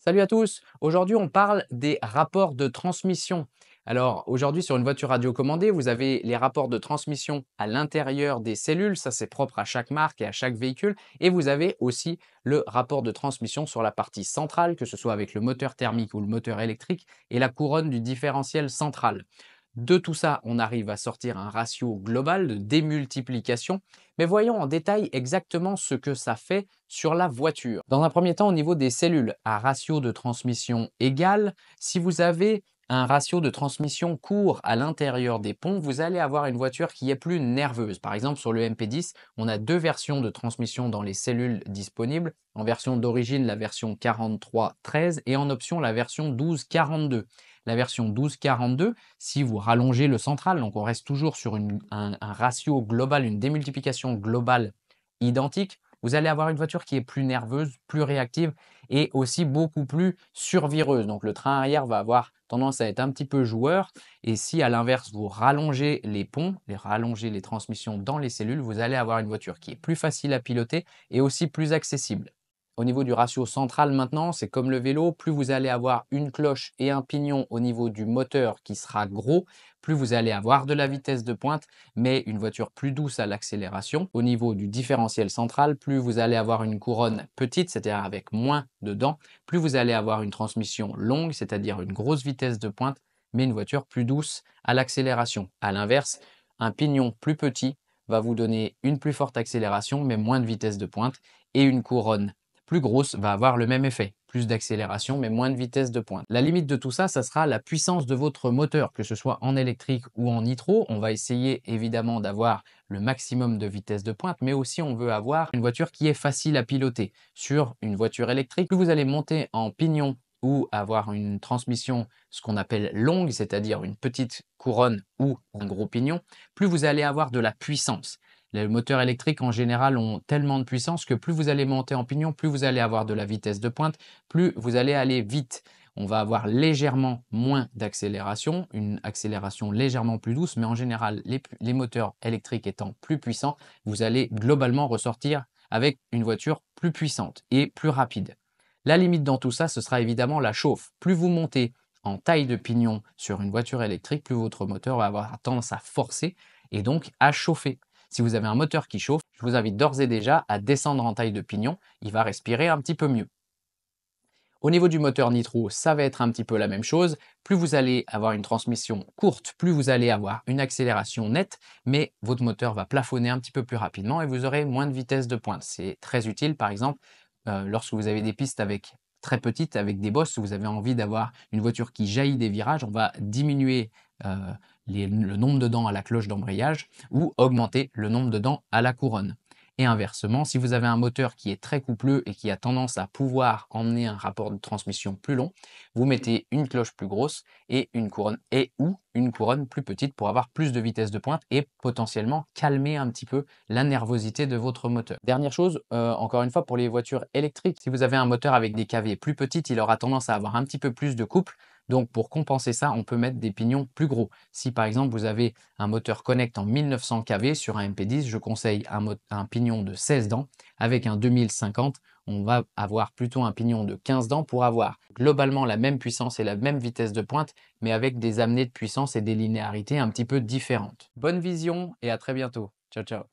Salut à tous! Aujourd'hui, on parle des rapports de transmission. Alors, aujourd'hui, sur une voiture radiocommandée, vous avez les rapports de transmission à l'intérieur des cellules. Ça, c'est propre à chaque marque et à chaque véhicule. Et vous avez aussi le rapport de transmission sur la partie centrale, que ce soit avec le moteur thermique ou le moteur électrique, et la couronne du différentiel central. De tout ça, on arrive à sortir un ratio global de démultiplication. Mais voyons en détail exactement ce que ça fait sur la voiture. Dans un premier temps, au niveau des cellules, à ratio de transmission égal, si vous avez un ratio de transmission court à l'intérieur des ponts, vous allez avoir une voiture qui est plus nerveuse. Par exemple, sur le MP10, on a deux versions de transmission dans les cellules disponibles. En version d'origine, la version 4313 et en option, la version 1242. La version 1242, si vous rallongez le central, donc on reste toujours sur un ratio global, une démultiplication globale identique, vous allez avoir une voiture qui est plus nerveuse, plus réactive et aussi beaucoup plus survireuse. Donc le train arrière va avoir tendance à être un petit peu joueur. Et si à l'inverse, vous rallongez les ponts, rallongez les transmissions dans les cellules, vous allez avoir une voiture qui est plus facile à piloter et aussi plus accessible. Au niveau du ratio central maintenant, c'est comme le vélo, plus vous allez avoir une cloche et un pignon au niveau du moteur qui sera gros, plus vous allez avoir de la vitesse de pointe, mais une voiture plus douce à l'accélération. Au niveau du différentiel central, plus vous allez avoir une couronne petite, c'est-à-dire avec moins de dents, plus vous allez avoir une transmission longue, c'est-à-dire une grosse vitesse de pointe, mais une voiture plus douce à l'accélération. À l'inverse, un pignon plus petit va vous donner une plus forte accélération, mais moins de vitesse de pointe, et une couronne plus grosse va avoir le même effet, plus d'accélération mais moins de vitesse de pointe. La limite de tout ça, ça sera la puissance de votre moteur, que ce soit en électrique ou en nitro. On va essayer évidemment d'avoir le maximum de vitesse de pointe, mais aussi on veut avoir une voiture qui est facile à piloter. Sur une voiture électrique, plus vous allez monter en pignon ou avoir une transmission, ce qu'on appelle longue, c'est-à-dire une petite couronne ou un gros pignon, plus vous allez avoir de la puissance. Les moteurs électriques en général ont tellement de puissance que plus vous allez monter en pignon, plus vous allez avoir de la vitesse de pointe, plus vous allez aller vite. On va avoir légèrement moins d'accélération, une accélération légèrement plus douce, mais en général, les moteurs électriques étant plus puissants, vous allez globalement ressortir avec une voiture plus puissante et plus rapide. La limite dans tout ça, ce sera évidemment la chauffe. Plus vous montez en taille de pignon sur une voiture électrique, plus votre moteur va avoir tendance à forcer et donc à chauffer. Si vous avez un moteur qui chauffe, je vous invite d'ores et déjà à descendre en taille de pignon, il va respirer un petit peu mieux. Au niveau du moteur nitro, ça va être un petit peu la même chose. Plus vous allez avoir une transmission courte, plus vous allez avoir une accélération nette, mais votre moteur va plafonner un petit peu plus rapidement et vous aurez moins de vitesse de pointe. C'est très utile, par exemple, lorsque vous avez des pistes avec très petites, avec des bosses, vous avez envie d'avoir une voiture qui jaillit des virages, on va diminuer euh, le nombre de dents à la cloche d'embrayage ou augmenter le nombre de dents à la couronne. Et inversement, si vous avez un moteur qui est très coupleux et qui a tendance à pouvoir emmener un rapport de transmission plus long, vous mettez une cloche plus grosse et une couronne ou une couronne plus petite pour avoir plus de vitesse de pointe et potentiellement calmer un petit peu la nervosité de votre moteur. Dernière chose, encore une fois pour les voitures électriques, si vous avez un moteur avec des cavés plus petites, il aura tendance à avoir un petit peu plus de couple. Donc pour compenser ça, on peut mettre des pignons plus gros. Si par exemple vous avez un moteur Connect en 1900 kV sur un MP10, je conseille un pignon de 16 dents. Avec un 2050, on va avoir plutôt un pignon de 15 dents pour avoir globalement la même puissance et la même vitesse de pointe, mais avec des amenées de puissance et des linéarités un petit peu différentes. Bonne vision et à très bientôt. Ciao, ciao.